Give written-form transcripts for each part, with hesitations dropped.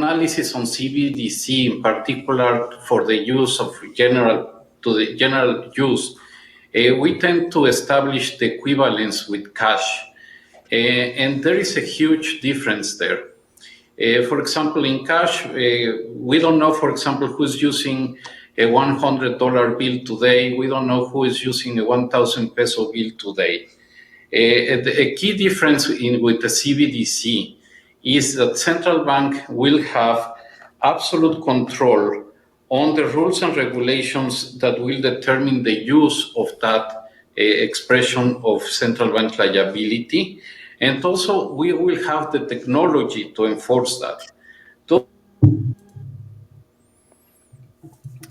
analysis on CBDC, in particular for the use of general use, we tend to establish the equivalence with cash. And there is a huge difference there. For example, in cash, we don't know, for example, who's using a $100 bill today. We don't know who is using a 1,000 peso bill today. A key difference with the CBDC is that central bank will have absolute control on the rules and regulations that will determine the use of that expression of central bank liability. And also, we will have the technology to enforce that.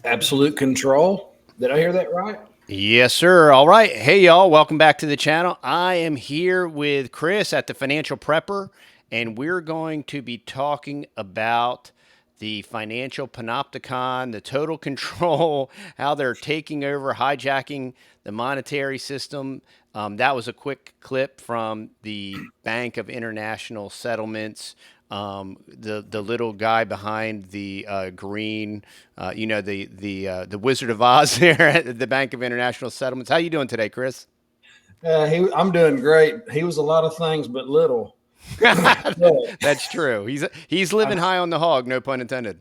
Absolute control. Did I hear that right? Yes, sir. All right. Hey, y'all. Welcome back to the channel. I am here with Chris at the Financial Prepper, and we're going to be talking about the financial panopticon, the total control, how they're taking over, hijacking the monetary system. That was a quick clip from the Bank of International Settlements. The little guy behind the green, the Wizard of Oz there at the Bank of International Settlements. How you doing today, Chris? I'm doing great. He was a lot of things, but little. That's true. He's living high on the hog, no pun intended.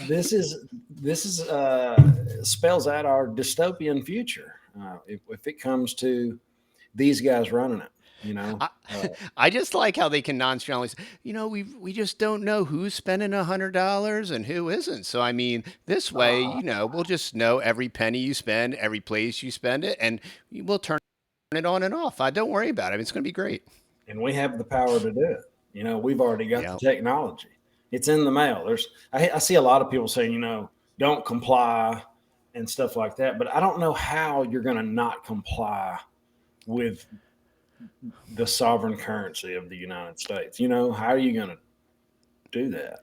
This spells out our dystopian future if it comes to these guys running it. I just like how they can nonchalantly say, we just don't know who's spending $100 and who isn't. So, I mean, this way, we'll just know every penny you spend, every place you spend it, and we'll turn it on and off. Don't worry about it. I mean, it's going to be great. And we have the power to do it. We've already got the technology. It's in the mail. I see a lot of people saying, don't comply and stuff like that. But I don't know how you're going to not comply with the sovereign currency of the United States. How are you going to do that?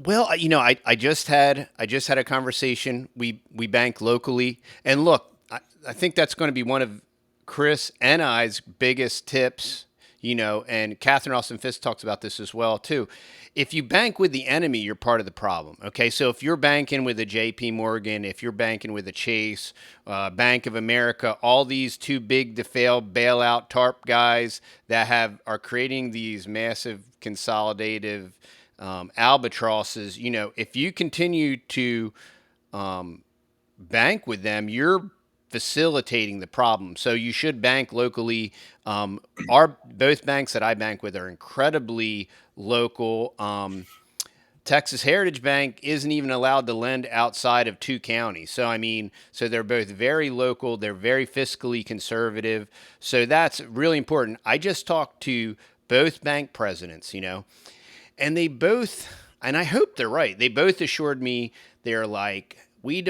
Well, I just had a conversation. We bank locally, and look, I think that's going to be one of Chris and I's biggest tips. And Catherine Austin Fisk talks about this as well too. If you bank with the enemy, you're part of the problem. Okay, so if you're banking with a J.P. Morgan, if you're banking with a Chase, Bank of America, all these too big to fail bailout TARP guys that are creating these massive consolidative albatrosses, if you continue to bank with them, you're facilitating the problem. So you should bank locally. Both banks that I bank with are incredibly local. Texas Heritage Bank isn't even allowed to lend outside of 2 counties. So they're both very local. They're very fiscally conservative. So that's really important. I just talked to both bank presidents, and they both, and I hope they're right, they both assured me they're like, we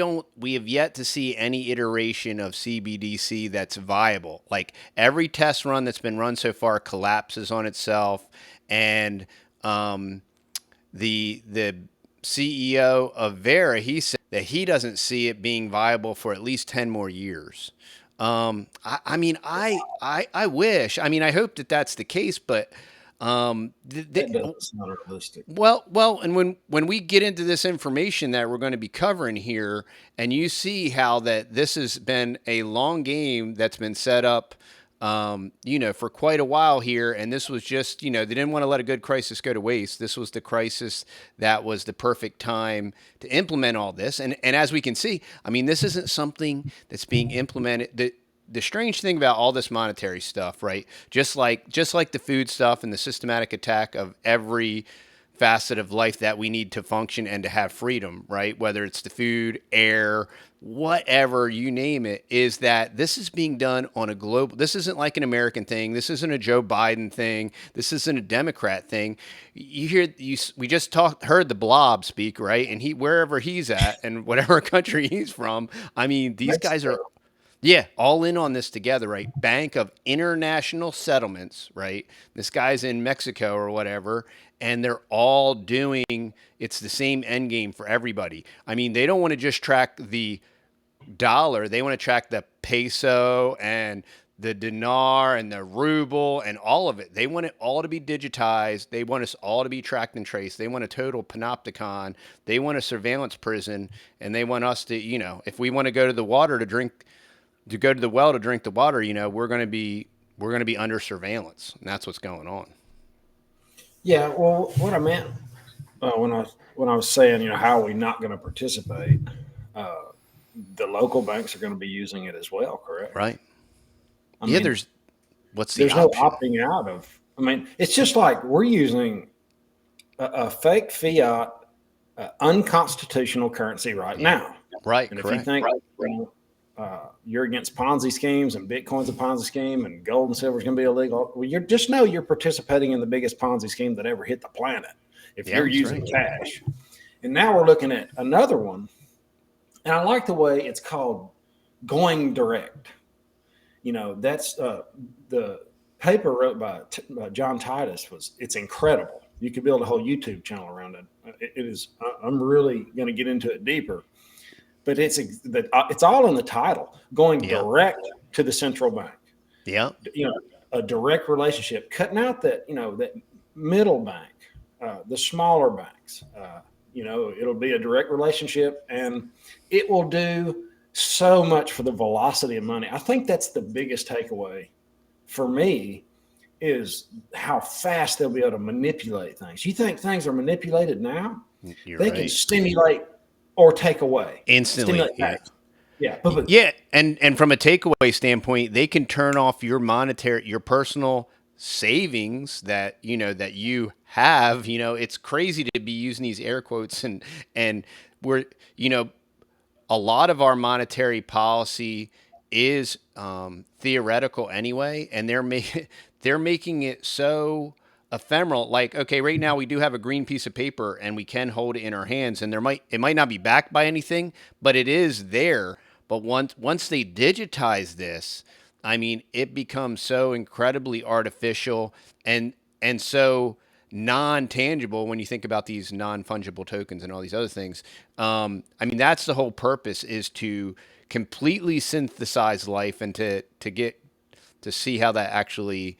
have yet to see any iteration of CBDC that's viable. Like every test run that's been run so far collapses on itself. And the CEO of Vera, he said that he doesn't see it being viable for at least 10 more years. I wish. I hope that that's the case, but that's not realistic. Well, and when we get into this information that we're going to be covering here, and you see how that this has been a long game that's been set up, for quite a while here, and this was just, they didn't want to let a good crisis go to waste. This was the crisis that was the perfect time to implement all this, and as we can see, this isn't something that's being implemented. The strange thing about all this monetary stuff, right? Just like the food stuff and the systematic attack of every facet of life that we need to function and to have freedom, right? Whether it's the food, air, whatever, you name it, is that this is being done on a global. This isn't like an American thing. This isn't a Joe Biden thing. This isn't a Democrat thing. We just heard the Blob speak, right? And wherever he's at and whatever country he's from, these guys are. Yeah, all in on this together, right? Bank of International Settlements, right? This guy's in Mexico or whatever, and they're all doing, it's the same end game for everybody. They don't want to just track the dollar. They want to track the peso and the dinar and the ruble and all of it. They want it all to be digitized. They want us all to be tracked and traced. They want a total panopticon. They want a surveillance prison, and they want us to, if we want to go to the water to drink, to go to the well to drink the water, we're going to be under surveillance, and that's what's going on. Yeah. Well, what I meant when I was saying, how are we not going to participate? The local banks are going to be using it as well, correct? Right. I mean, there's no opting out of. I mean, it's just like we're using a fake fiat, unconstitutional currency right now. Right. And correct. If you think you're against Ponzi schemes and Bitcoin's a Ponzi scheme and gold and silver is going to be illegal, well, you're participating in the biggest Ponzi scheme that ever hit the planet if you're using cash. And now we're looking at another one, and I like the way it's called going direct. That's the paper wrote by John Titus it's incredible. You could build a whole YouTube channel around it. It is. I'm really going to get into it deeper, but it's all in the title. Going direct to the central bank. Yeah. A direct relationship, cutting out that middle bank, the smaller banks. It'll be a direct relationship, and it will do so much for the velocity of money. I think that's the biggest takeaway for me is how fast they'll be able to manipulate things. You think things are manipulated now? They can stimulate or take away instantly. Yeah. And from a takeaway standpoint, they can turn off your personal savings that you have. It's crazy to be using these air quotes and we're a lot of our monetary policy is theoretical anyway, and they're making it so ephemeral. Like, okay, right now we do have a green piece of paper and we can hold it in our hands, and it might not be backed by anything, but it is there. But once they digitize this, I mean, it becomes so incredibly artificial and so non-tangible when you think about these non-fungible tokens and all these other things. I mean, that's the whole purpose, is to completely synthesize life and to get to see how that actually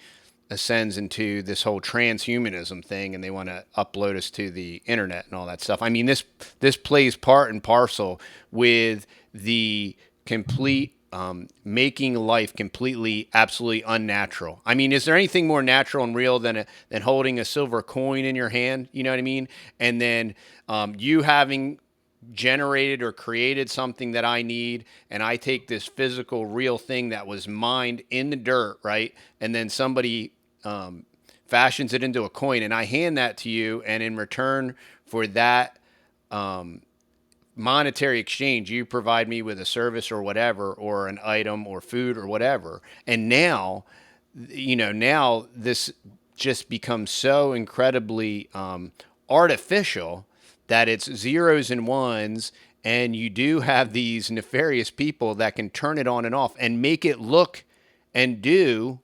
ascends into this whole transhumanism thing, and they want to upload us to the internet and all that stuff. I mean, this plays part and parcel with the complete making life completely, absolutely unnatural. I mean, is there anything more natural and real than holding a silver coin in your hand? You know what I mean? And then you having generated or created something that I need, and I take this physical, real thing that was mined in the dirt, right? And then somebody fashions it into a coin, and I hand that to you, and in return for that monetary exchange, you provide me with a service or whatever, or an item or food or whatever. And now this just becomes so incredibly artificial that it's zeros and ones, and you do have these nefarious people that can turn it on and off and make it look and do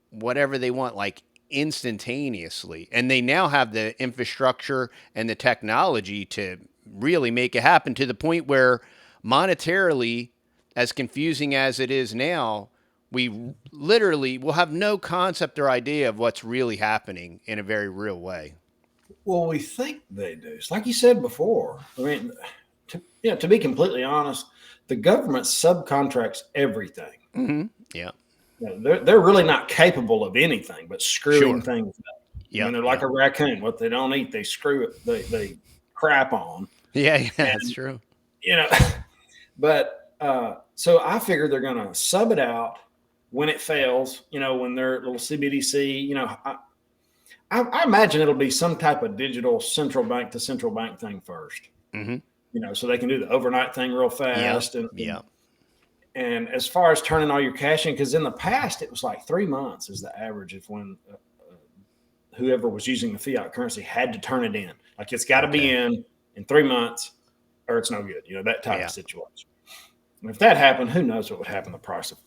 whatever they want, like instantaneously. And they now have the infrastructure and the technology to really make it happen, to the point where monetarily, as confusing as it is now, we literally will have no concept or idea of what's really happening in a very real way. Well, we think they do. It's like you said before. I mean, to be completely honest, the government subcontracts everything. Mm-hmm. Yeah. They're really not capable of anything but screwing things up. Yeah. I mean, they're like a raccoon. What they don't eat, they screw it. They crap on. Yeah, that's true. But so I figure they're going to sub it out when it fails. When they're little CBDC. I imagine it'll be some type of digital central bank to central bank thing first. Mm-hmm. So they can do the overnight thing real fast. Yeah. And as far as turning all your cash in, because in the past it was like 3 months is the average of when whoever was using the fiat currency had to turn it in. Like, it's got to be in 3 months or it's no good. That type of situation. And if that happened, who knows what would happen to the price of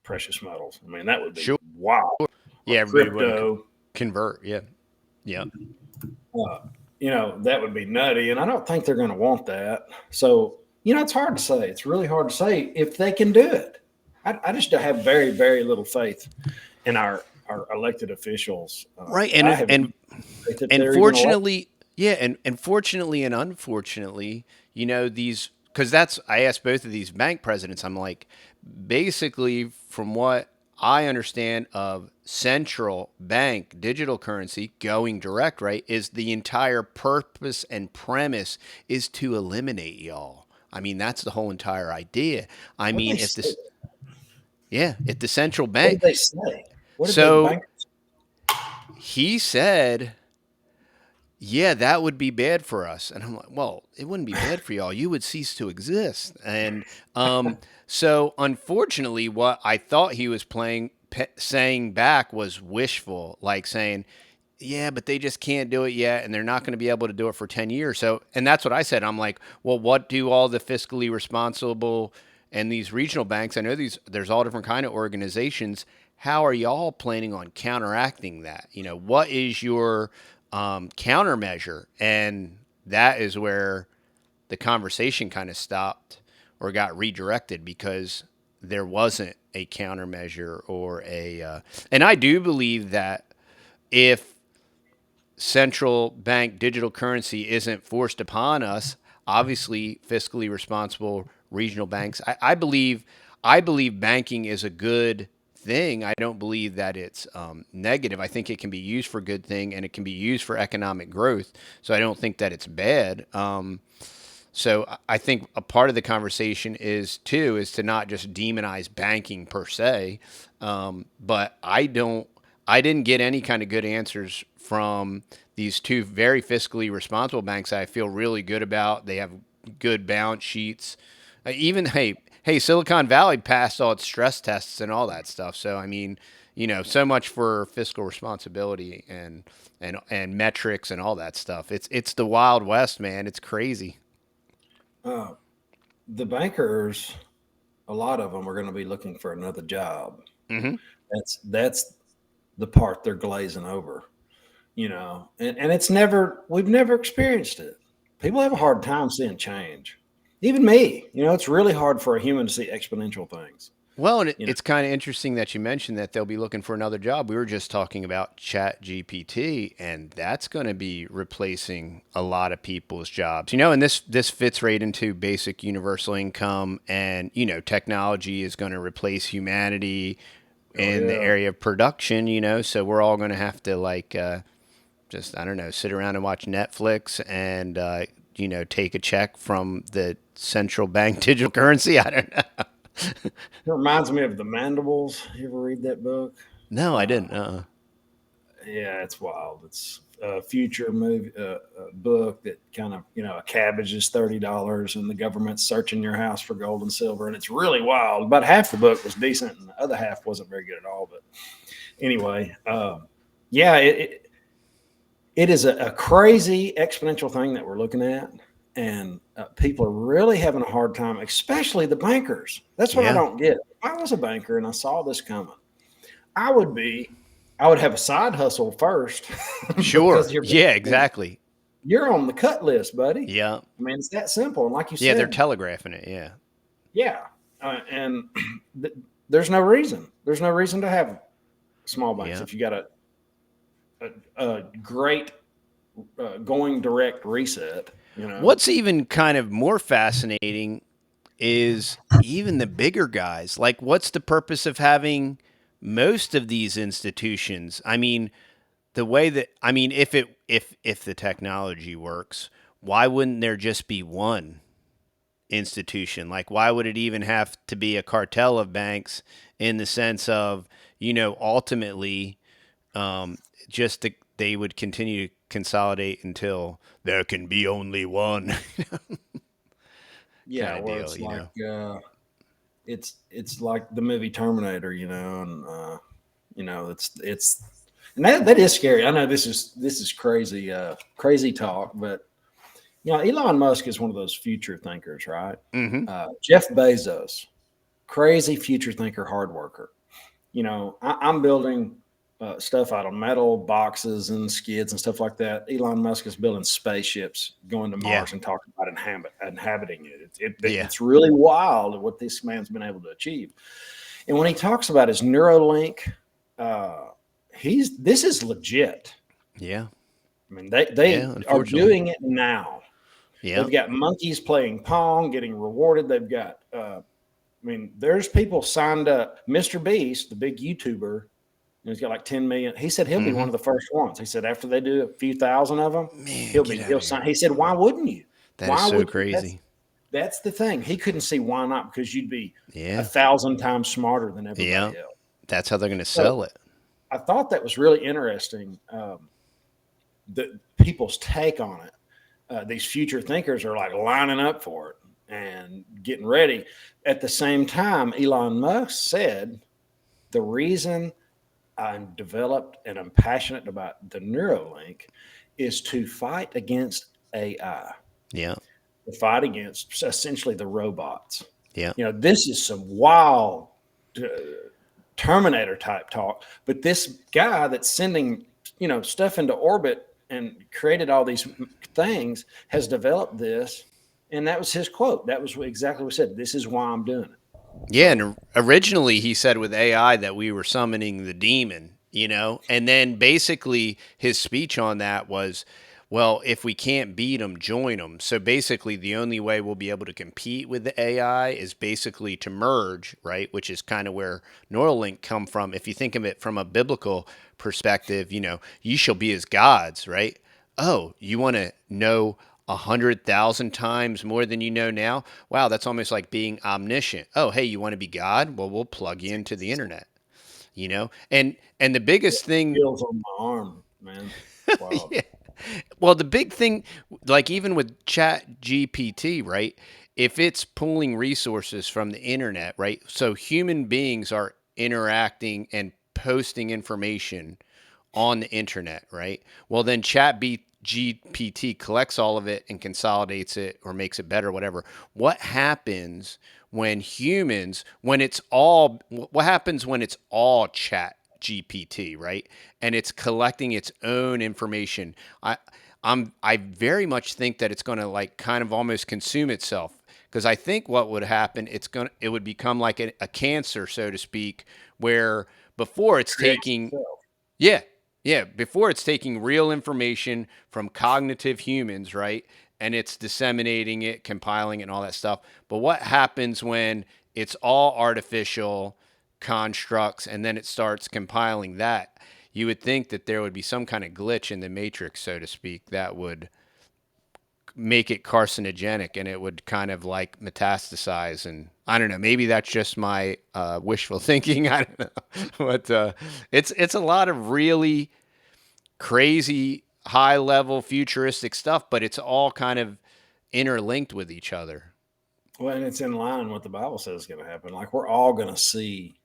precious metals? I mean, that would be wild. Yeah, crypto convert. Yeah. That would be nutty, and I don't think they're going to want that. So, it's hard to say. It's really hard to say if they can do it. I just have very, very little faith in our elected officials. Right. I have And faith that and they're even elected. fortunately, yeah, and fortunately and unfortunately, these, because I asked both of these bank presidents, I'm like, basically, from what I understand of central bank digital currency going direct, right, is the entire purpose and premise is to eliminate y'all. I mean, that's the whole entire idea. I What did mean, they say? if the central What did bank, they say? What did the so bankers? he said, yeah, that would be bad for us. And I'm like, well, it wouldn't be bad for y'all. You would cease to exist. And so, unfortunately, what I thought he was saying back was wishful, like saying, yeah, but they just can't do it yet, and they're not going to be able to do it for 10 years. So, and that's what I said. I'm like, well, what do all the fiscally responsible and these regional banks? I know there's all different kind of organizations. How are y'all planning on counteracting that? What is your countermeasure? And that is where the conversation kind of stopped or got redirected, because there wasn't a countermeasure or and I do believe that if central bank digital currency isn't forced upon us, obviously fiscally responsible regional banks, I believe banking is a good thing. I don't believe that it's negative. I think it can be used for good thing, and it can be used for economic growth. So I don't think that it's bad. So I think a part of the conversation is to not just demonize banking per se, but I didn't get any kind of good answers from these two very fiscally responsible banks that I feel really good about. They have good balance sheets. Even hey, Silicon Valley passed all its stress tests and all that stuff. So I mean, so much for fiscal responsibility and metrics and all that stuff. It's the Wild West, man. It's crazy. Uh, the bankers, a lot of them are going to be looking for another job. Mm-hmm. That's the part they're glazing over, and we've never experienced it. People have a hard time seeing change. Even me, it's really hard for a human to see exponential things. Well, and it's kind of interesting that you mentioned that they'll be looking for another job. We were just talking about Chat GPT, and that's going to be replacing a lot of people's jobs. And this fits right into basic universal income, and technology is going to replace humanity in the area of production. So we're all going to have to just, I don't know, sit around and watch Netflix and take a check from the central bank digital currency. I don't know. It reminds me of The Mandibles. You ever read that book? No, I didn't. Yeah, it's wild. It's a future movie book that kind of, a cabbage is $30 and the government's searching your house for gold and silver, and it's really wild. About half the book was decent and the other half wasn't very good at all. But anyway, yeah, it is a crazy exponential thing that we're looking at. And people are really having a hard time, especially the bankers. That's what I don't get. If I was a banker and I saw this coming, I would have a side hustle first. Sure. Yeah, exactly. You're on the cut list, buddy. Yeah. I mean, it's that simple. And like you said, yeah, they're telegraphing it. Yeah. Yeah. And there's no reason. There's no reason to have small banks if you got a great going direct reset. What's even kind of more fascinating is even the bigger guys. Like, what's the purpose of having most of these institutions? I mean, if the technology works, why wouldn't there just be one institution? Like, why would it even have to be a cartel of banks in the sense of, ultimately, they would continue to consolidate until there can be only one. Yeah, well, deal, it's like the movie Terminator, and it's and that is scary. I know this is crazy, crazy talk, but Elon Musk is one of those future thinkers, right? Mm-hmm. Jeff Bezos, crazy future thinker, hard worker. I'm building stuff out of metal boxes and skids and stuff like that. Elon Musk is building spaceships going to Mars and talking about inhabiting it. It's really wild what this man's been able to achieve. And when he talks about his Neuralink, this is legit. Yeah. I mean, they are doing it now. Yeah. They've got monkeys playing Pong, getting rewarded. They've got, there's people signed up. Mr. Beast, the big YouTuber, he's got like 10 million. He said he'll be one of the first ones. He said after they do a few thousand of them, he'll sign. He said, why wouldn't you? That is so crazy. That's the thing. He couldn't see why not, because you'd be 1,000 times smarter than everybody else. That's how they're going to sell it. I thought that was really interesting. The people's take on it. These future thinkers are like lining up for it and getting ready. At the same time, Elon Musk said the reason I'm developed and I'm passionate about the Neuralink is to fight against AI. Yeah. To fight against essentially the robots. Yeah. This is some wild Terminator type talk, but this guy that's sending, stuff into orbit and created all these things has developed this. And that was his quote. That was exactly what he said. This is why I'm doing it. Yeah. And originally he said with AI that we were summoning the demon, and then basically his speech on that was, well, if we can't beat them, join them. So basically the only way we'll be able to compete with the AI is basically to merge, right? Which is kind of where Neuralink come from. If you think of it from a biblical perspective, you shall be as gods, right? Oh, you want to know 100,000 times more than you know now? Wow, that's almost like being omniscient. Oh, hey, you want to be God? Well, we'll plug you into the internet, And the biggest thing feels on my arm, man. Wow. Yeah. Well, the big thing, like even with Chat GPT, right? If it's pulling resources from the internet, right? So human beings are interacting and posting information on the internet, right? Well, then Chat GPT collects all of it and consolidates it or makes it better, whatever. What happens when what happens when it's all Chat GPT, right? And it's collecting its own information. I very much think that it's going to like kind of almost consume itself, because I think what would happen, it would become like a cancer, so to speak, where before it's taking before it's taking real information from cognitive humans, right? And it's disseminating it, compiling it, and all that stuff. But what happens when it's all artificial constructs and then it starts compiling that? You would think that there would be some kind of glitch in the matrix, so to speak, that would make it carcinogenic and it would kind of like metastasize. And I don't know, maybe that's just my wishful thinking. I don't know. But it's a lot of really crazy high level futuristic stuff, but it's all kind of interlinked with each other. Well, and it's in line with what the Bible says is going to happen. Like we're all going to see.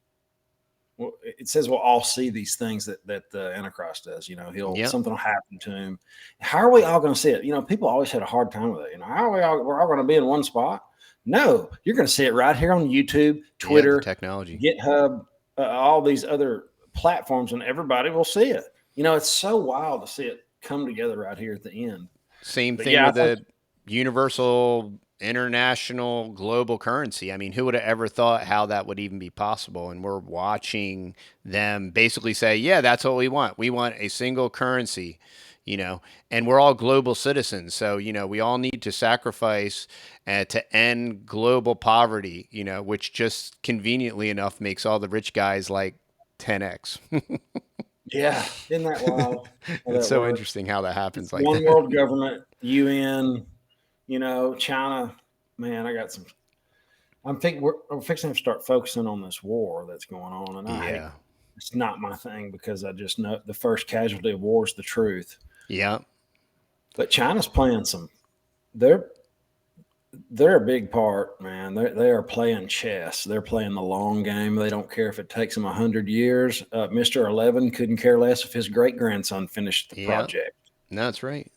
Well, it says we'll all see these things that the Antichrist does. Something will happen to him. How are we all going to see it? People always had a hard time with it. How are we're all going to be in one spot? No, you're going to see it right here on YouTube, Twitter, technology, GitHub, all these other platforms, and everybody will see it. It's so wild to see it come together right here at the end. Same thing with the universal international global currency. I mean, who would have ever thought how that would even be possible? And we're watching them basically say, yeah, that's what we want. We want a single currency, and we're all global citizens. So, we all need to sacrifice to end global poverty, which just conveniently enough makes all the rich guys like 10x. Yeah. Isn't that wild? It's so interesting how that happens. Like one world government, UN, China, man, I'm fixing to start focusing on this war that's going on. And it's not my thing, because I just know the first casualty of war is the truth. Yeah. But China's playing they're a big part, man. They are playing chess. They're playing the long game. They don't care if it takes them 100 years. Mr. 11 couldn't care less if his great grandson finished the project. No, that's right.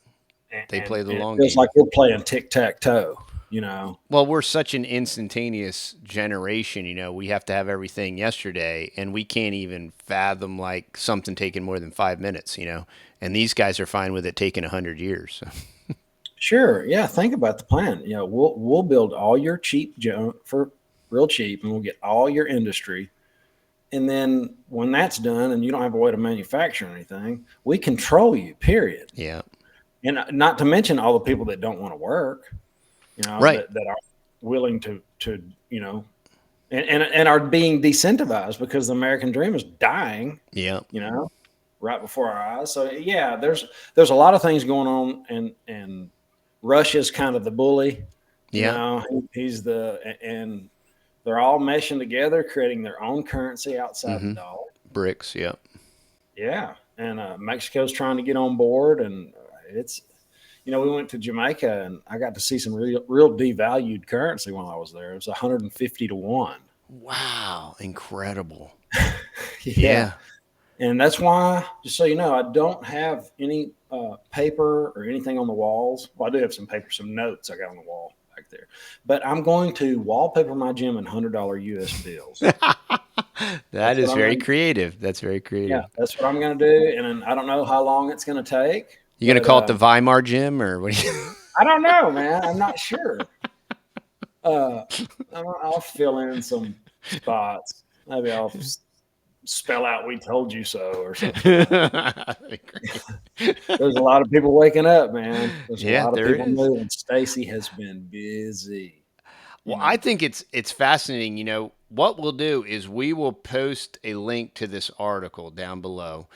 They play the long game. It's like we're playing tic-tac-toe, Well, we're such an instantaneous generation, we have to have everything yesterday, and we can't even fathom like something taking more than 5 minutes, and these guys are fine with it taking 100 years. So. Sure. Yeah. Think about the plan. We'll build all your cheap junk for real cheap, and we'll get all your industry, And then when that's done and you don't have a way to manufacture anything, we control you, period. Yeah. And not to mention all the people that don't want to work, Right. that are willing to, and are being decentivized because the American dream is dying, Yeah. Right before our eyes. So yeah, there's a lot of things going on, and Russia's kind of the bully. Yeah. He's and they're all meshing together, creating their own currency outside the dollar. BRICS. Yeah. Yeah, and Mexico's trying to get on board, and it's we went to Jamaica, and I got to see some real devalued currency while I was there. It was 150 to 1. Wow, incredible. Yeah. And that's why, just so you know, I don't have any paper or anything on the walls. Well, I do have some paper, some notes I got on the wall back there. But I'm going to wallpaper my gym in $100 US bills. That is very creative. That's very creative. Yeah, that's what I'm going to do. And I don't know how long it's going to take. You going to call it the Weimar gym, or what? I don't know, man. I'm not sure. I'll fill in some spots. Maybe I'll spell out "we told you so" or something. There's a lot of people waking up, man. There's a lot of people moving. Stacy has been busy. Well, I think it's fascinating. What we'll do is we will post a link to this article down below.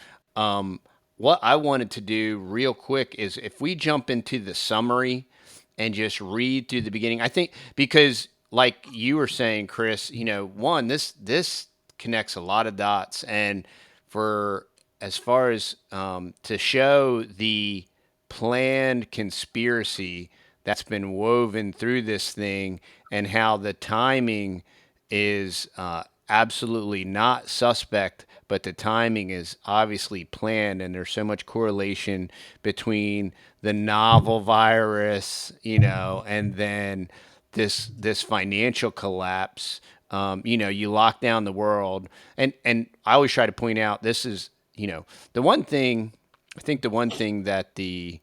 What I wanted to do real quick is if we jump into the summary and just read through the beginning, I think, because like you were saying, Chris, one, this connects a lot of dots, and for as far as to show the planned conspiracy that's been woven through this thing, and how the timing is absolutely not suspect, but the timing is obviously planned, and there's so much correlation between the novel virus, and then this financial collapse. You lock down the world, and I always try to point out, this is the one thing. I think the one thing that the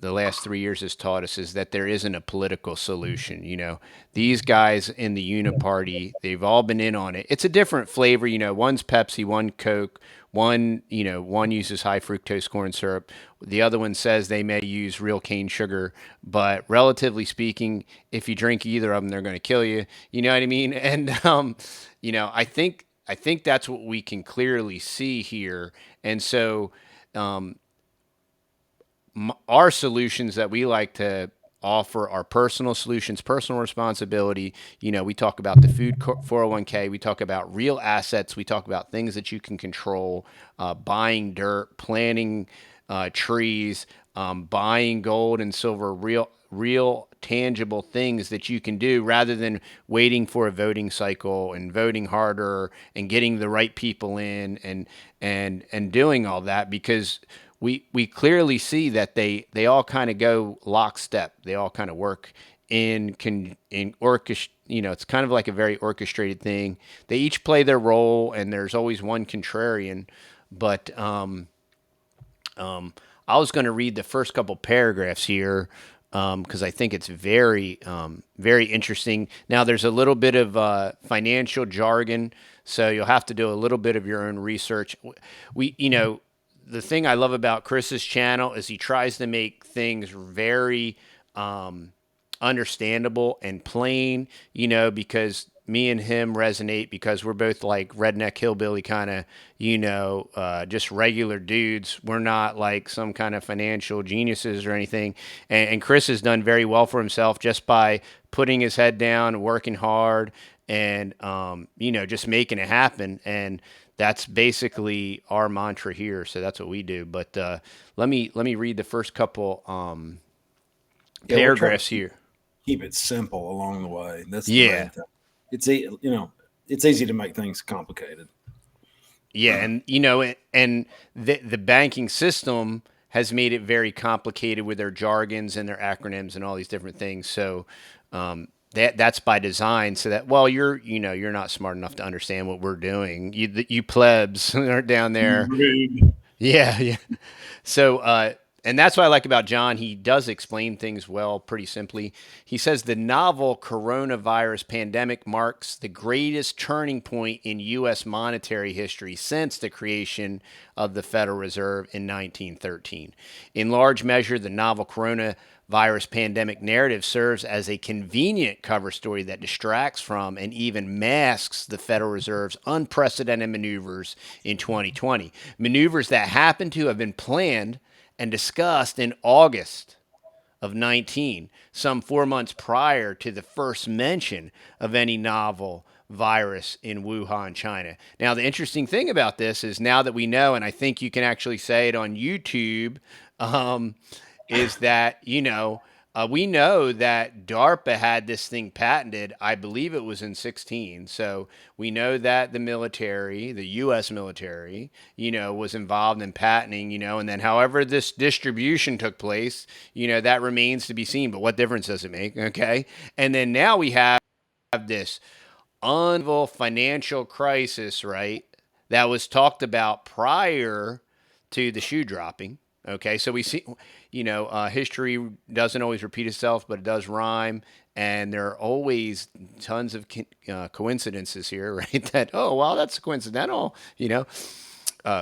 last 3 years has taught us is that there isn't a political solution. These guys in the Uniparty, they've all been in on it. It's a different flavor. One's Pepsi, one Coke, one uses high fructose corn syrup. The other one says they may use real cane sugar, but relatively speaking, if you drink either of them, they're going to kill you. You know what I mean? And, I think that's what we can clearly see here. And so, our solutions that we like to offer are personal solutions, personal responsibility. We talk about the food 401k. We talk about real assets. We talk about things that you can control, buying dirt, planting trees, buying gold and silver, real tangible things that you can do rather than waiting for a voting cycle and voting harder and getting the right people in and doing all that, because we clearly see that they all kind of go lockstep. They all kind of work in it's kind of like a very orchestrated thing. They each play their role, and there's always one contrarian. But I was going to read the first couple paragraphs here because I think it's very, very interesting. Now, there's a little bit of financial jargon, so you'll have to do a little bit of your own research. The thing I love about Chris's channel is he tries to make things very understandable and plain, because me and him resonate, because we're both like redneck hillbilly kind of, just regular dudes. We're not like some kind of financial geniuses or anything. And Chris has done very well for himself just by putting his head down, working hard, and, just making it happen. And that's basically our mantra here. So that's what we do. But let me read the first couple paragraphs here. Keep it simple along the way. That's the main thing. It's easy to make things complicated. Yeah, and and the banking system has made it very complicated with their jargons and their acronyms and all these different things. So that's by design, so that you're not smart enough to understand what we're doing. You plebs are down there. Rude. Yeah. So And that's what I like about John. He does explain things well, pretty simply. He says the novel coronavirus pandemic marks the greatest turning point in U.S. monetary history since the creation of the Federal Reserve in 1913. In large measure, the novel coronavirus pandemic narrative serves as a convenient cover story that distracts from and even masks the Federal Reserve's unprecedented maneuvers in 2020. Maneuvers that happen to have been planned and discussed in August of 19, some 4 months prior to the first mention of any novel virus in Wuhan, China. Now, the interesting thing about this is now that we know, and I think you can actually say it on YouTube, is that, we know that DARPA had this thing patented. I believe it was in 16. So we know that the military, the U.S. military, was involved in patenting, and then however this distribution took place, that remains to be seen. But what difference does it make? Okay. And then now we have this unbelievable financial crisis, right? That was talked about prior to the shoe dropping. Okay, so we see, history doesn't always repeat itself, but it does rhyme, and there are always tons of coincidences here, right? That, oh, well, that's coincidental,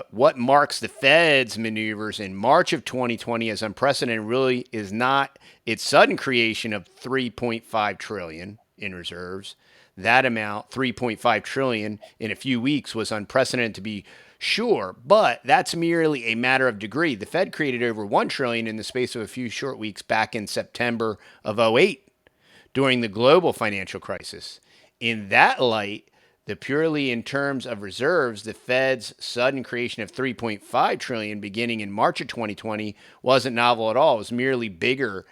what marks the Fed's maneuvers in March of 2020 as unprecedented really is not its sudden creation of 3.5 trillion in reserves. That amount, 3.5 trillion in a few weeks, was unprecedented to be sure, but that's merely a matter of degree. The Fed created over 1 trillion in the space of a few short weeks back in September of 08 during the global financial crisis. In that light, the purely in terms of reserves, the Fed's sudden creation of 3.5 trillion beginning in March of 2020 wasn't novel at all. It was merely bigger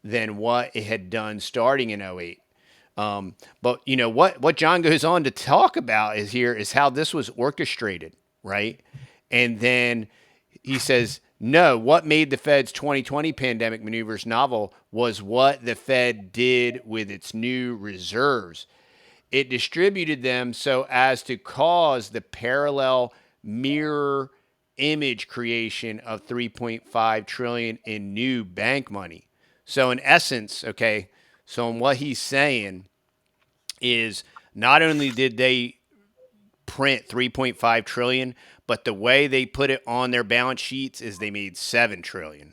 than what it had done starting in 08. But what John goes on to talk about is how this was orchestrated, right? And then he says, no, what made the Fed's 2020 pandemic maneuvers novel was what the Fed did with its new reserves. It distributed them so as to cause the parallel mirror image creation of 3.5 trillion in new bank money. So in essence, okay, so in what he's saying is not only did they print 3.5 trillion, but the way they put it on their balance sheets is they made 7 trillion.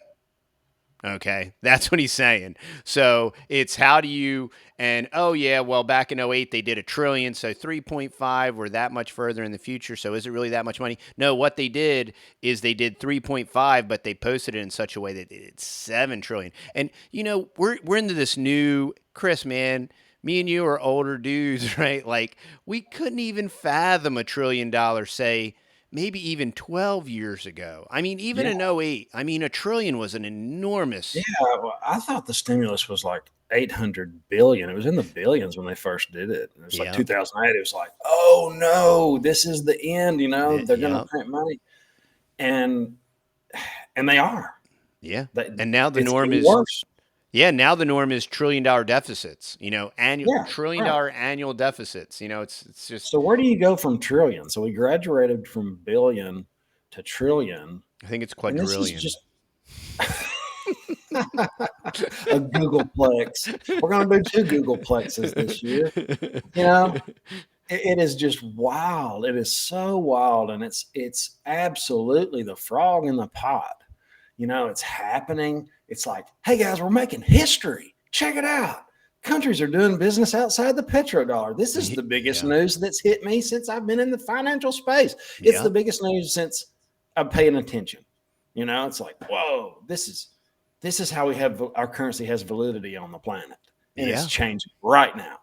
Okay, that's what he's saying. So it's how do you, and oh yeah, well back in 08 they did 1 trillion, so 3.5 we're that much further in the future, so is it really that much money? No, what they did is they did 3.5, but they posted it in such a way that it's 7 trillion. And we're into this new, Chris, man, me and you are older dudes, right? Like we couldn't even fathom $1 trillion, say, maybe even 12 years ago. I mean, even in 08, I mean, $1 trillion was an enormous. Yeah, well, I thought the stimulus was like 800 billion. It was in the billions when they first did it. It was like 2008. It was like, oh no, this is the end. They're going to print money, and they are. Yeah, and now the norm is worse. Yeah, now the norm is $1 trillion deficits. annual $1 trillion annual deficits. It's just. So where do you go from trillion? So we graduated from billion to trillion. I think it's quadrillion. Just a Googleplex. We're going to do 2 Googleplexes this year. It is just wild. It is so wild, and it's absolutely the frog in the pot. It's happening. It's like, hey guys, we're making history. Check it out. Countries are doing business outside the petrodollar. This is the biggest news that's hit me since I've been in the financial space. It's the biggest news since I'm paying attention. It's like, whoa, this is how we have our currency has validity on the planet, and it's changing right now.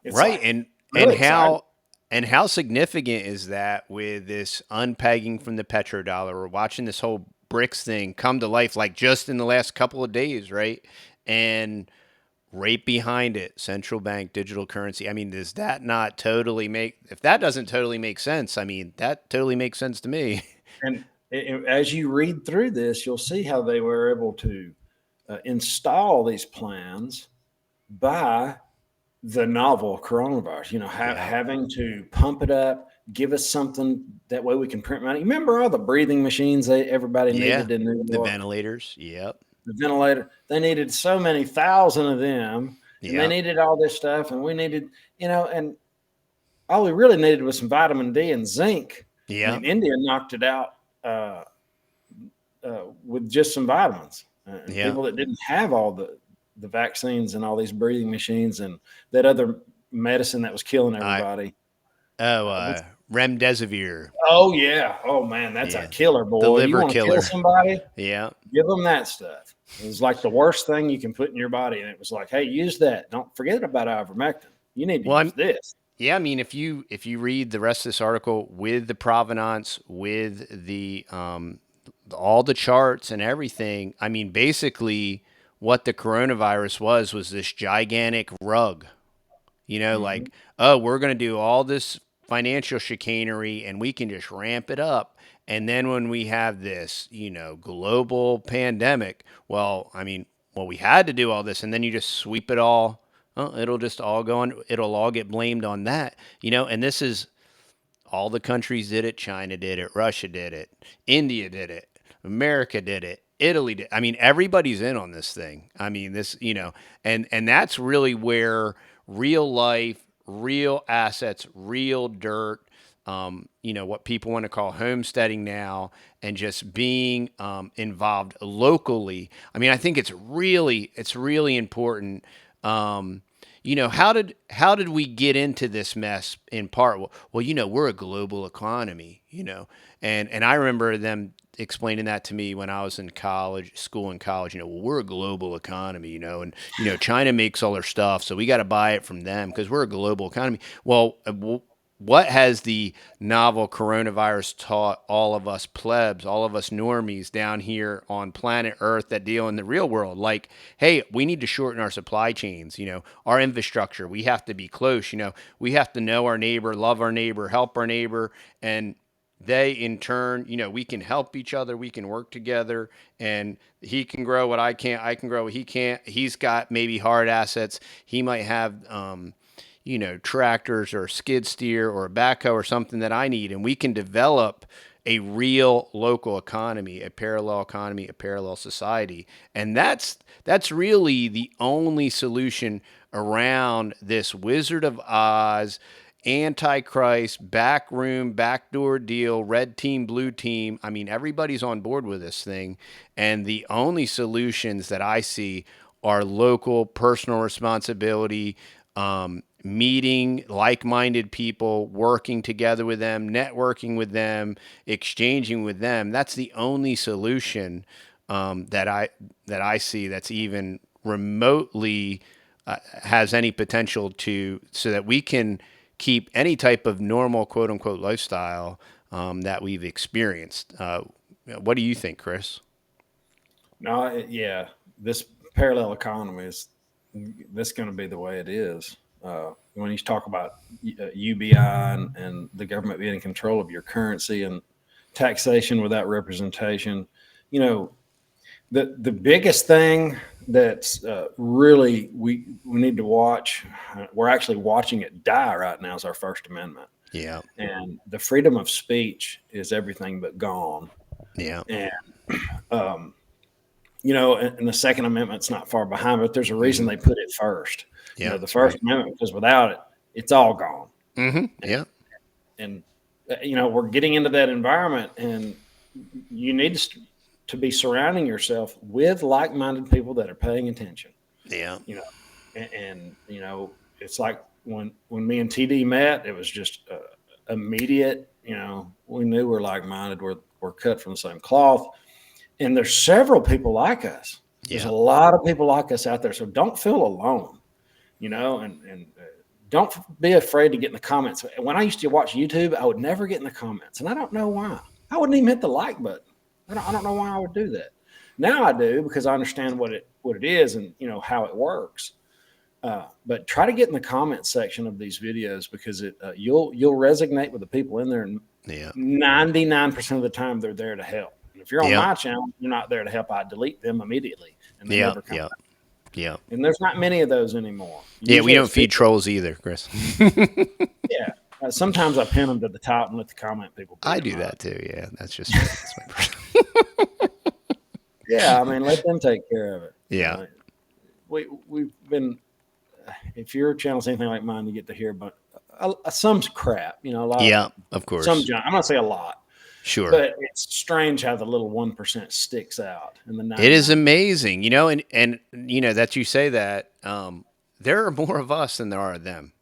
It's right, like, and how significant is that with this unpegging from the petrodollar? We're watching this whole BRICS thing come to life like just in the last couple of days, right? And right behind it, central bank digital currency. I mean, does that not totally if that doesn't totally make sense, I mean, that totally makes sense to me. And as you read through this, you'll see how they were able to install these plans by the novel coronavirus, having to pump it up, give us something that way we can print money. Remember all the breathing machines everybody needed in New York? The ventilators. Yep. The ventilator. They needed so many thousand of them, and they needed all this stuff, and we needed, and all we really needed was some vitamin D and zinc. Yeah. I mean, India knocked it out with just some vitamins. People that didn't have all the vaccines and all these breathing machines and that other medicine that was killing everybody. Remdesivir. Oh yeah. Oh man, that's a killer, boy. The liver you want to kill somebody? Yeah. Give them that stuff. It was like the worst thing you can put in your body, and it was like, hey, use that. Don't forget about ivermectin. You need to use this. Yeah, I mean, if you read the rest of this article with the provenance, with the all the charts and everything, I mean, basically what the coronavirus was this gigantic rug. Like, oh, we're going to do all this financial chicanery and we can just ramp it up. And then when we have this, global pandemic, we had to do all this, and then you just sweep it all. It'll just all go on. It'll all get blamed on that, and this is all the countries did it. China did it. Russia did it. India did it. America did it. Italy did. I mean, everybody's in on this thing. I mean, this, and that's really where real life, real assets, real dirt, what people want to call homesteading now, and just being involved locally. I mean, I think it's really important. How did we get into this mess in part? Well, we're a global economy, and I remember them explaining that to me when I was in school in college, we're a global economy, and, China makes all their stuff, so we got to buy it from them because we're a global economy. Well, what has the novel coronavirus taught all of us plebs, all of us normies down here on planet Earth that deal in the real world? Like, hey, we need to shorten our supply chains, our infrastructure. We have to be close, we have to know our neighbor, love our neighbor, help our neighbor. And they, in turn, we can help each other. We can work together, and he can grow what I can't. I can grow what he can't. He's got maybe hard assets. He might have, tractors or a skid steer or a backhoe or something that I need. And we can develop a real local economy, a parallel society. And that's really the only solution around this Wizard of Oz, Antichrist, backroom, backdoor deal, red team, blue team. I mean, everybody's on board with this thing. And the only solutions that I see are local, personal responsibility, meeting like-minded people, working together with them, networking with them, exchanging with them. That's the only solution that I see that's even remotely has any potential so that we can keep any type of normal, quote unquote, lifestyle that we've experienced. What do you think, Chris? No, yeah, this parallel economy that's going to be the way it is. When you talk about UBI and the government being in control of your currency and taxation without representation, the biggest thing that's really we need to watch, we're actually watching it die right now, is our First Amendment. Yeah. And the freedom of speech is everything but gone. Yeah. And, and the Second Amendment's not far behind, but there's a reason they put it first. Yeah. The First Amendment, because without it, it's all gone. Mm-hmm. Yeah. And we're getting into that environment, and you need to be surrounding yourself with like-minded people that are paying attention. Yeah. And it's like when me and TD met, it was just immediate. We knew we're like-minded. We're cut from the same cloth. And there's several people like us. There's a lot of people like us out there. So don't feel alone, and don't be afraid to get in the comments. When I used to watch YouTube, I would never get in the comments, and I don't know why. I wouldn't even hit the like button. I don't know why I would do that. Now I do, because I understand what it is and how it works. But try to get in the comment section of these videos, because you'll resonate with the people in there, and 99% of the time they're there to help. And if you're on my channel, you're not there to help, I delete them immediately, and they never come back. Yeah. And there's not many of those anymore. Usually we don't feed trolls either, Chris. Yeah. Sometimes I pin them to the top and let the comment people. I do that too. Yeah, that's just that's my personal. Yeah, I mean, let them take care of it. Yeah, we've been. If your channel's anything like mine, you get to hear, but some's crap. A lot. Yeah, of course. Some junk. I'm not saying a lot. Sure. But it's strange how the little 1% sticks out in the 99. It is amazing, and that you say that. There are more of us than there are of them.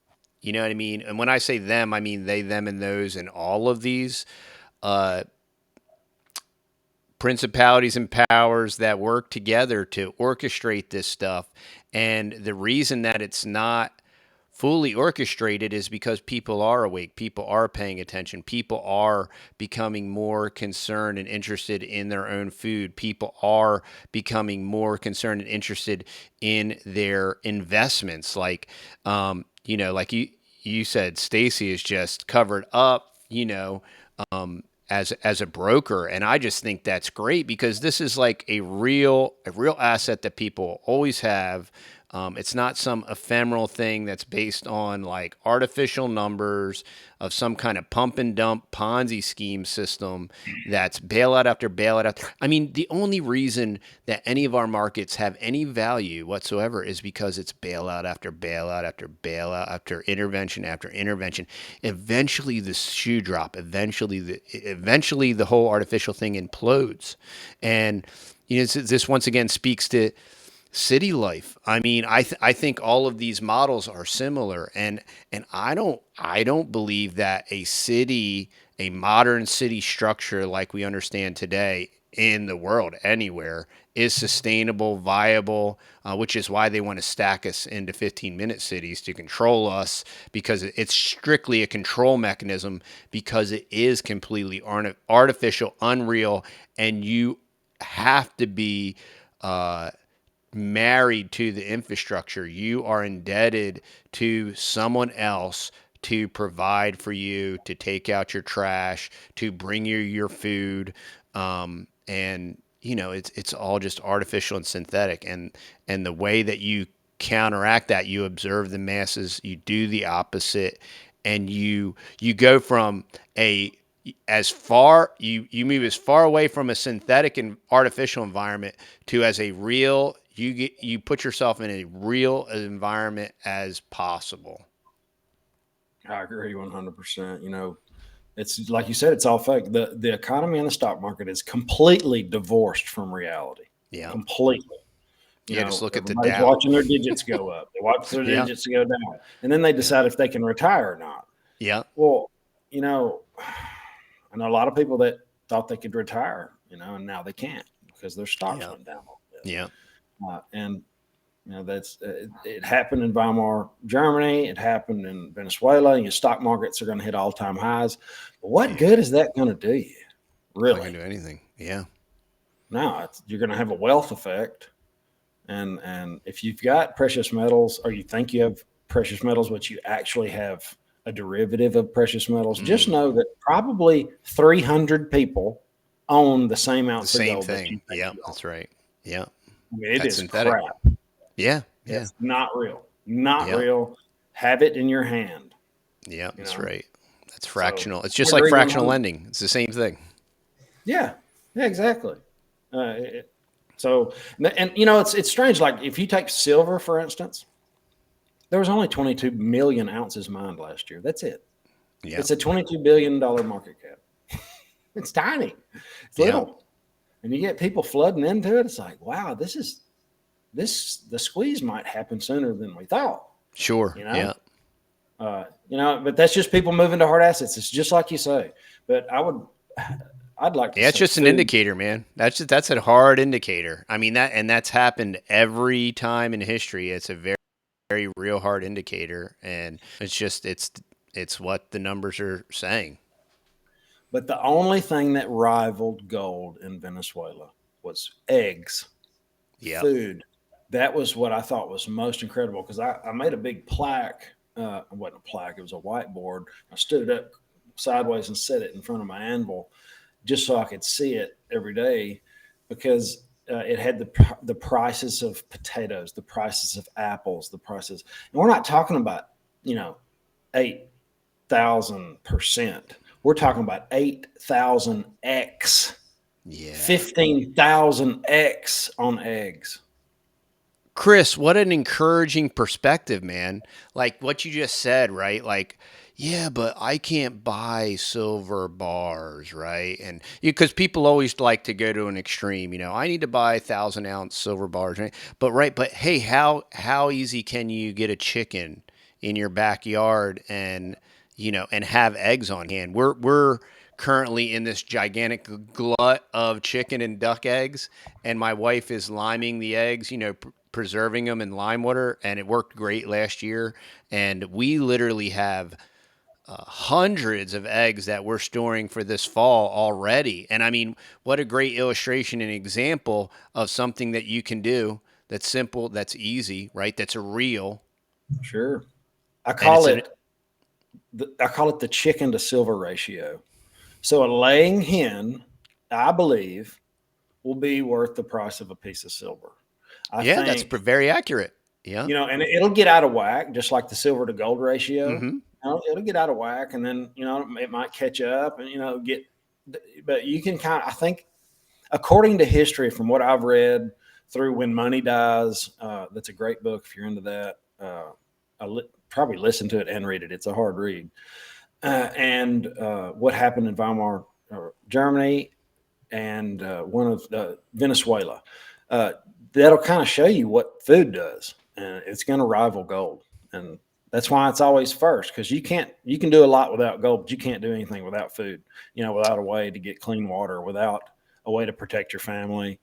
You know what I mean? And when I say them, I mean they, them, and those, and all of these principalities and powers that work together to orchestrate this stuff. And the reason that it's not fully orchestrated is because people are awake, people are paying attention, people are becoming more concerned and interested in their own food, people are becoming more concerned and interested in their investments. Like like you said, Stacy is just covered up, as a broker, and I just think that's great because this is like a real asset that people always have. It's not some ephemeral thing that's based on like artificial numbers of some kind of pump and dump Ponzi scheme system that's bailout after bailout. I mean, the only reason that any of our markets have any value whatsoever is because it's bailout after bailout after bailout after intervention after intervention. Eventually the shoe drop, eventually the whole artificial thing implodes. And this once again speaks to city life. I mean, I think all of these models are similar, and I don't believe that a modern city structure like we understand today in the world anywhere is sustainable, viable, which is why they want to stack us into 15-minute cities to control us, because it's strictly a control mechanism, because it is completely artificial, unreal, and you have to be married to the infrastructure. You are indebted to someone else to provide for you, to take out your trash, to bring you your food, and it's all just artificial and synthetic. And the way that you counteract that, you observe the masses, you do the opposite, and you go from you move as far away from a synthetic and artificial environment to as a real. You put yourself in a real environment as possible. I agree 100%. It's like you said, it's all fake. The economy and the stock market is completely divorced from reality. Yeah, completely. Just look at the Dow. Watching their digits go up. They watch their digits go down, and then they decide if they can retire or not. Yeah. Well, I know a lot of people that thought they could retire, and now they can't because their stocks went down a little bit. Yeah. And that's it happened in Weimar, Germany. It happened in Venezuela. Your stock markets are going to hit all-time highs. But what good is that going to do you? Really? Not going to do anything. Yeah. No, you're going to have a wealth effect. And if you've got precious metals, or you think you have precious metals, but you actually have a derivative of precious metals, just know that probably 300 people own the same ounce of gold. Same thing. Yeah, that's right. Yeah. I mean, it is synthetic. crap. Yeah. It's not real. Not real. Have it in your hand. Yeah, that's right. That's fractional. So, it's just like fractional lending. It's the same thing. Yeah. Yeah, exactly. It's strange. Like if you take silver, for instance, there was only 22 million ounces mined last year. That's it. Yeah. It's a $22 billion market cap. It's tiny. It's little. And you get people flooding into it. It's like, wow, the squeeze might happen sooner than we thought. Sure. Yeah. But that's just people moving to hard assets. It's just like you say. But I'd like to. Yeah, it's just an indicator, man. That's a hard indicator. I mean that's happened every time in history. It's a very, very real hard indicator, and it's what the numbers are saying. But the only thing that rivaled gold in Venezuela was eggs, food. That was what I thought was most incredible, because I made a big plaque. It wasn't a plaque. It was a whiteboard. I stood it up sideways and set it in front of my anvil just so I could see it every day, because it had the prices of potatoes, the prices of apples, the prices. And we're not talking about, $8,000 1,000%. We're talking about 8,000x, Yeah. 15,000x on eggs. Chris, what an encouraging perspective, man. Like what you just said, right? Like, yeah, but I can't buy silver bars, right? And because people always like to go to an extreme, I need to buy 1,000-ounce silver bars, right? But hey, how easy can you get a chicken in your backyard and and have eggs on hand? We're currently in this gigantic glut of chicken and duck eggs, and my wife is liming the eggs, preserving them in lime water, and it worked great last year. And we literally have hundreds of eggs that we're storing for this fall already. And I mean, what a great illustration and example of something that you can do that's simple, that's easy, right? That's real. Sure. I And call it the chicken to silver ratio. So a laying hen, I believe, will be worth the price of a piece of silver. I think that's very accurate. Yeah. And it'll get out of whack, just like the silver to gold ratio. Mm-hmm. It'll get out of whack, and then it might catch up, and get. But you can I think, according to history, from what I've read through When Money Dies, that's a great book if you're into that. Probably listen to it and read it. It's a hard read. And what happened in Weimar, Germany, and one of Venezuela. That'll kind of show you what food does, and it's going to rival gold. And that's why it's always first, because you can do a lot without gold, but you can't do anything without food, without a way to get clean water, without a way to protect your family,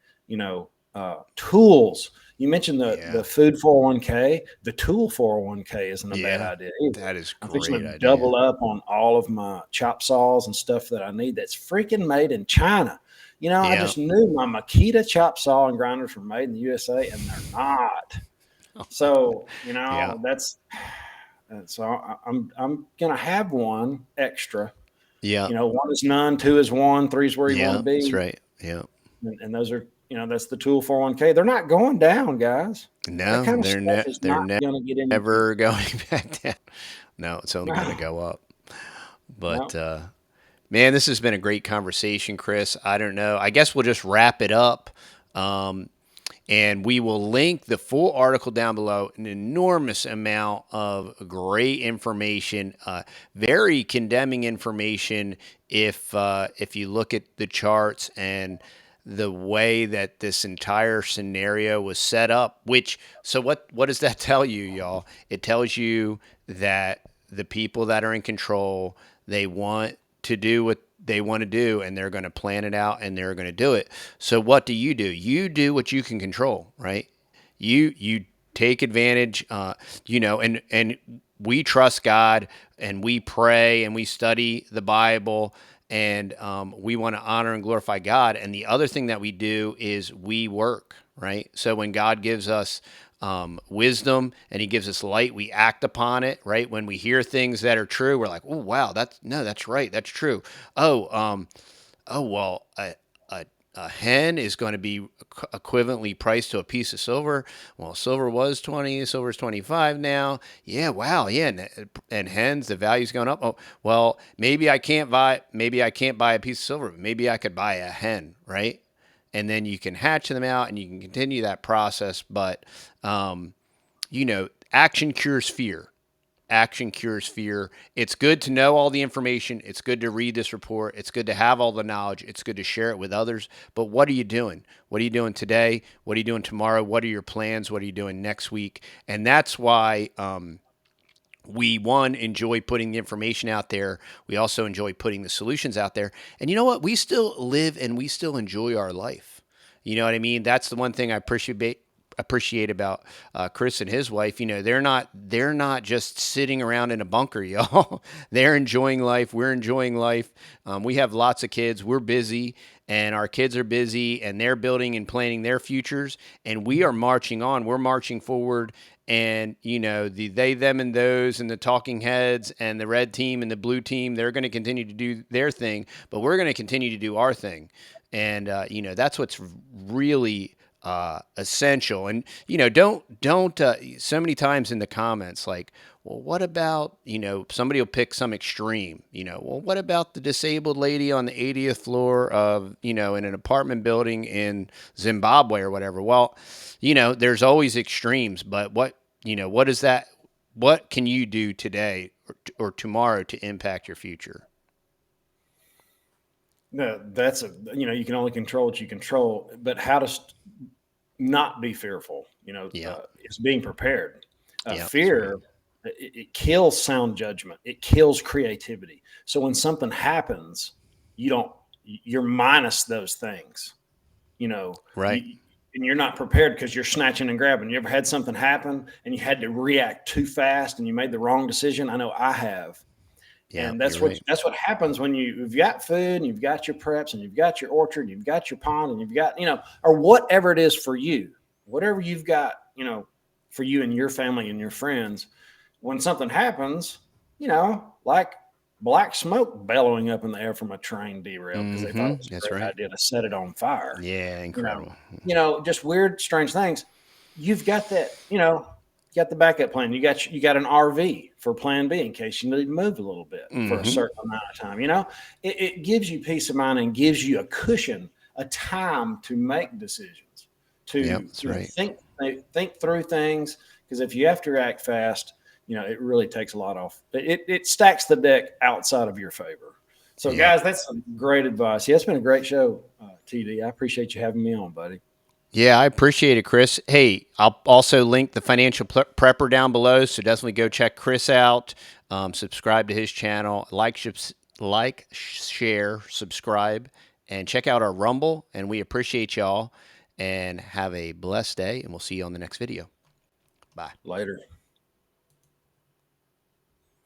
tools. You mentioned the food 401k. The tool 401k isn't a bad idea either. That is I'm great fixing to idea. double up on all of my chop saws and stuff that I need that's freaking made in China. I just knew my Makita chop saw and grinders were made in the USA, and they're not. So, so I'm going to have one extra. Yeah. 1 is none, 2 is 1, 3 is where you want to be. That's right. Yeah. And those are, that's the tool 401k. They're not going down, guys. No, they're never going back down. No, it's only going to go up. But, man, this has been a great conversation, Chris. I don't know. I guess we'll just wrap it up. And we will link the full article down below, an enormous amount of great information, very condemning information if you look at the charts and the way that this entire scenario was set up. So what does that tell you, y'all? It tells you that the people that are in control, they want to do what they want to do, and they're going to plan it out, and they're going to do it. So what do? You do what you can control, right? You take advantage, and we trust God, and we pray, and we study the Bible, and we want to honor and glorify God. And the other thing that we do is we work, right? So when God gives us wisdom and he gives us light, we act upon it, right? When we hear things that are true, we're like, oh, wow, that's right. That's true. Well, a hen is going to be equivalently priced to a piece of silver. Well, silver was 20, silver's 25 now. Yeah. Wow. Yeah. And hens, the value's going up. Oh, well, maybe I can't buy a piece of silver, but maybe I could buy a hen, right? And then you can hatch them out and you can continue that process. But, action cures fear. Action cures fear. It's good to know all the information. It's good to read this report. It's good to have all the knowledge. It's good to share it with others. But what are you doing? What are you doing today? What are you doing tomorrow? What are your plans? What are you doing next week? And that's why we, enjoy putting the information out there. We also enjoy putting the solutions out there. And you know what? We still live and we still enjoy our life. You know what I mean? That's the one thing I appreciate about Chris and his wife. They're not just sitting around in a bunker, y'all. They're enjoying life. We're enjoying life. We have lots of kids. We're busy, and our kids are busy, and they're building and planning their futures. And we are marching on. We're marching forward. And, the they, them, and those, and the talking heads, and the red team and the blue team, they're going to continue to do their thing, but we're going to continue to do our thing. And, that's what's really essential. And don't so many times in the comments, like, well, what about, somebody will pick some extreme, well, what about the disabled lady on the 80th floor of, in an apartment building in Zimbabwe or whatever? Well, there's always extremes, but what is that? What can you do today or tomorrow to impact your future? No, you can only control what you control, but how to not be fearful, is being prepared. Fear, right. It kills sound judgment. It kills creativity. So when something happens, you're minus those things, right. And you're not prepared because you're snatching and grabbing. You ever had something happen and you had to react too fast and you made the wrong decision? I know I have. Yeah, and that's what happens when you've got food and you've got your preps and you've got your orchard, and you've got your pond, and you've got, or whatever it is for you, whatever you've got, for you and your family and your friends. When something happens, like black smoke bellowing up in the air from a train derail because they thought it was a great idea to set it on fire. Yeah, incredible. Just weird, strange things. You've got that, you got the backup plan. You got an RV for plan B in case you need to move a little bit for a certain amount of time. It gives you peace of mind and gives you a cushion, a time to make decisions, to think through things. Because if you have to act fast, it really takes a lot off. It stacks the deck outside of your favor. So, guys, that's some great advice. Yeah, it's been a great show, TD. I appreciate you having me on, buddy. Yeah, I appreciate it, Chris. Hey, I'll also link the financial prepper down below, so definitely go check Chris out. Subscribe to his channel, like, share, subscribe, and check out our Rumble. And we appreciate y'all. And have a blessed day, and we'll see you on the next video. Bye. Later.